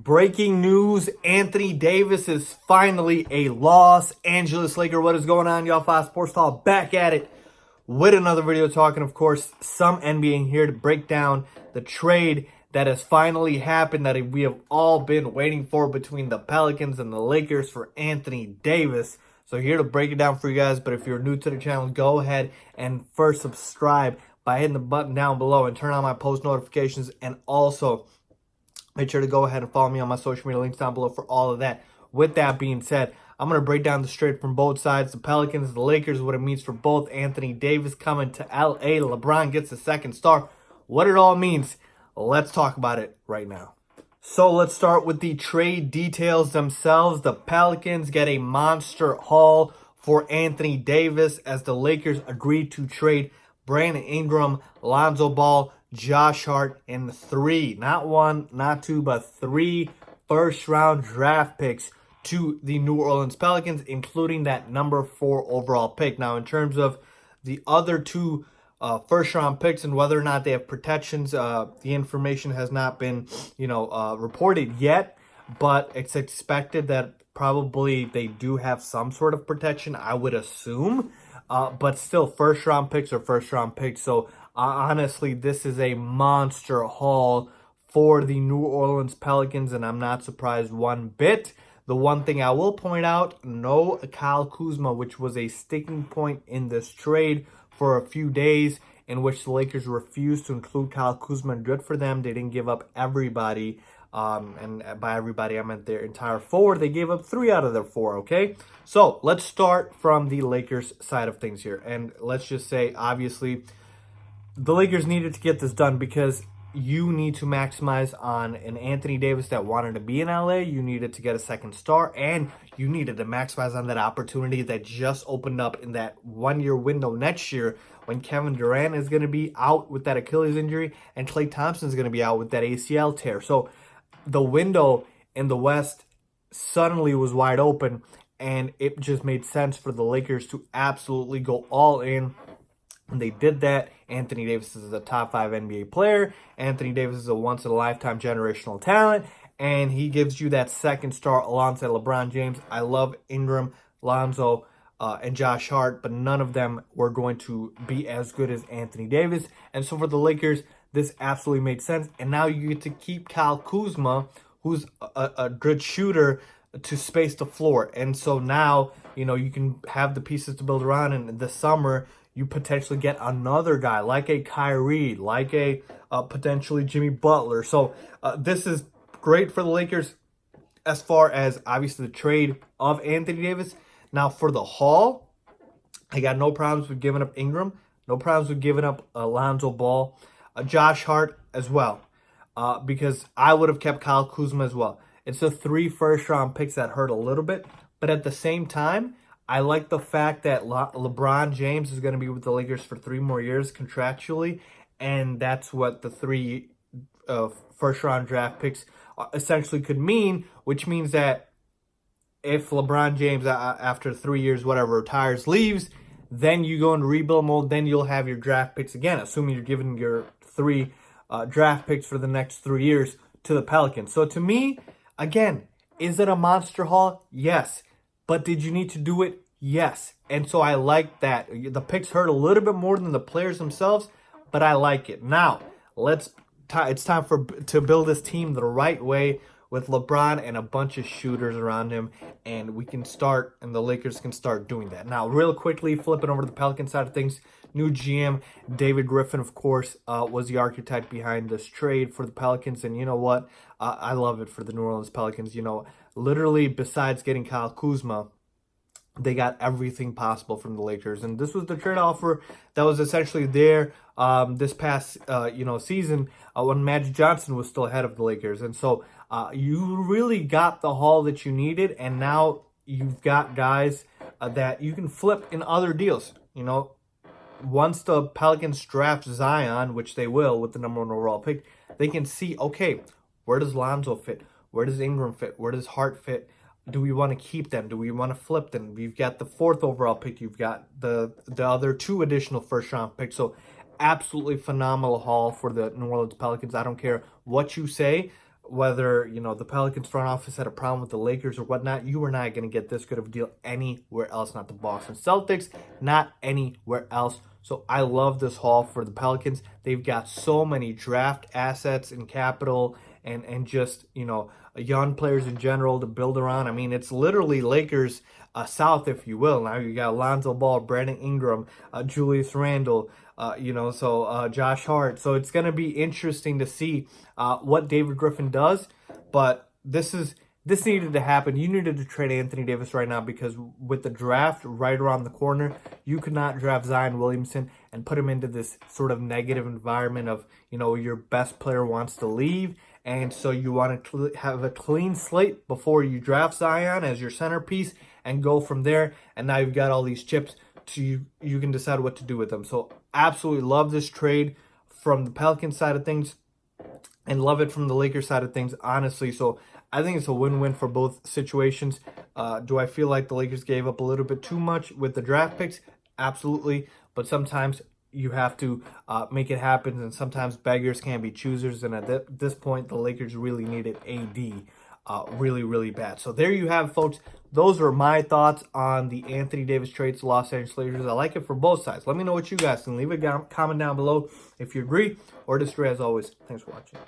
Breaking news, Anthony Davis is finally a Los Angeles Laker. What is going on, y'all? Fox Sports Talk back at it with another video talking, of course, some NBA here to break down the trade that has finally happened that we have all been waiting for between the Pelicans and the Lakers for Anthony Davis. So here to break it down for you guys, but if you're new to the channel, go ahead and first subscribe by hitting the button down below and turn on my post notifications, and also make sure to go ahead and follow me on my social media links down below for all of that. With that being said, I'm going to break down the trade from both sides, the Pelicans, the Lakers, what it means for both. Anthony Davis coming to LA. LeBron gets a second star. What it all means, let's talk about it right now. So let's start with the trade details themselves. The Pelicans get a monster haul for Anthony Davis as the Lakers agreed to trade Brandon Ingram, Lonzo Ball, Josh Hart, and three, not one, not two, but three first-round draft picks to the New Orleans Pelicans, including that number 4 overall pick. Now, in terms of the other two first-round picks and whether or not they have protections, the information has not been, reported yet, but it's expected that probably they do have some sort of protection, I would assume. But still, first-round picks are first-round picks. So, honestly, this is a monster haul for the New Orleans Pelicans, and I'm not surprised one bit. The one thing I will point out, no Kyle Kuzma, which was a sticking point in this trade for a few days, in which the Lakers refused to include Kyle Kuzma. Good for them. They didn't give up everybody. And by everybody, I meant their entire 4. They gave up 3 out of their 4, okay? So, let's start from the Lakers side of things here. And let's just say, obviously, the Lakers needed to get this done because you need to maximize on an Anthony Davis that wanted to be in LA. You needed to get a second star, and you needed to maximize on that opportunity that just opened up in that 1-year window next year when Kevin Durant is going to be out with that Achilles injury and Klay Thompson is going to be out with that ACL tear. So, the window in the West suddenly was wide open, and it just made sense for the Lakers to absolutely go all in. And they did that. Anthony Davis is a top 5 NBA player. Anthony Davis is a once-in-a-lifetime generational talent, and he gives you that second star alongside LeBron James. I love Ingram, Lonzo, and Josh Hart, but none of them were going to be as good as Anthony Davis. And so for the Lakers, this absolutely made sense. And now you get to keep Kyle Kuzma, who's a good shooter, to space the floor. And so now, you can have the pieces to build around. And this summer, you potentially get another guy like a Kyrie, like a potentially Jimmy Butler. So this is great for the Lakers as far as, obviously, the trade of Anthony Davis. Now, for the haul, I got no problems with giving up Ingram. No problems with giving up Lonzo Ball. Josh Hart as well, because I would have kept Kyle Kuzma as well. It's the 3 first-round picks that hurt a little bit, but at the same time, I like the fact that LeBron James is going to be with the Lakers for 3 more years contractually, and that's what the 3 first-round draft picks essentially could mean, which means that if LeBron James, after 3 years, whatever, retires, leaves, then you go into rebuild mode, then you'll have your draft picks again, assuming you're giving your 3 draft picks for the next 3 years to the Pelicans. So to me, again, is it a monster haul? Yes. But did you need to do it? Yes. And so I like that. The picks hurt a little bit more than the players themselves, but I like it. Now, it's time to build this team the right way with LeBron and a bunch of shooters around him, and we can start, and the Lakers can start doing that. Now, real quickly, flipping over to the Pelican side of things, new GM David Griffin, of course, was the architect behind this trade for the Pelicans, and you know what? I love it for the New Orleans Pelicans. Literally, besides getting Kyle Kuzma, they got everything possible from the Lakers. And this was the trade offer that was essentially there this past, season when Magic Johnson was still ahead of the Lakers. And so you really got the haul that you needed. And now you've got guys that you can flip in other deals. Once the Pelicans draft Zion, which they will with the number 1 overall pick, they can see, okay, where does Lonzo fit? Where does Ingram fit? Where does Hart fit? Do we want to keep them? Do we want to flip them? We've got the 4th overall pick. You've got the other 2 additional first-round picks. So absolutely phenomenal haul for the New Orleans Pelicans. I don't care what you say. whether, you know, the Pelicans front office had a problem with the Lakers or whatnot, you were not going to get this good of a deal anywhere else, not the Boston Celtics, not anywhere else. So I love this haul for the Pelicans. They've got so many draft assets and capital and just, you know, young players in general to build around. I mean, it's literally Lakers South, if you will. Now you got Lonzo Ball, Brandon Ingram, Julius Randle, Josh Hart. So it's going to be interesting to see what David Griffin does. But this needed to happen. You needed to trade Anthony Davis right now because with the draft right around the corner, you could not draft Zion Williamson and put him into this sort of negative environment of, you know, your best player wants to leave. And so you want to have a clean slate before you draft Zion as your centerpiece and go from there. And now you've got all these chips to you can decide what to do with them. So absolutely love this trade from the Pelicans side of things and love it from the Lakers side of things, honestly. So I think it's a win-win for both situations. Do I feel like the Lakers gave up a little bit too much with the draft picks? Absolutely. But sometimes you have to make it happen, and sometimes beggars can be choosers. And at this point, the Lakers really needed AD really, really bad. So there you have, folks. Those are my thoughts on the Anthony Davis trade to Los Angeles Lakers. I like it for both sides. Let me know what you guys think. Leave a comment down below if you agree or disagree. As always, thanks for watching.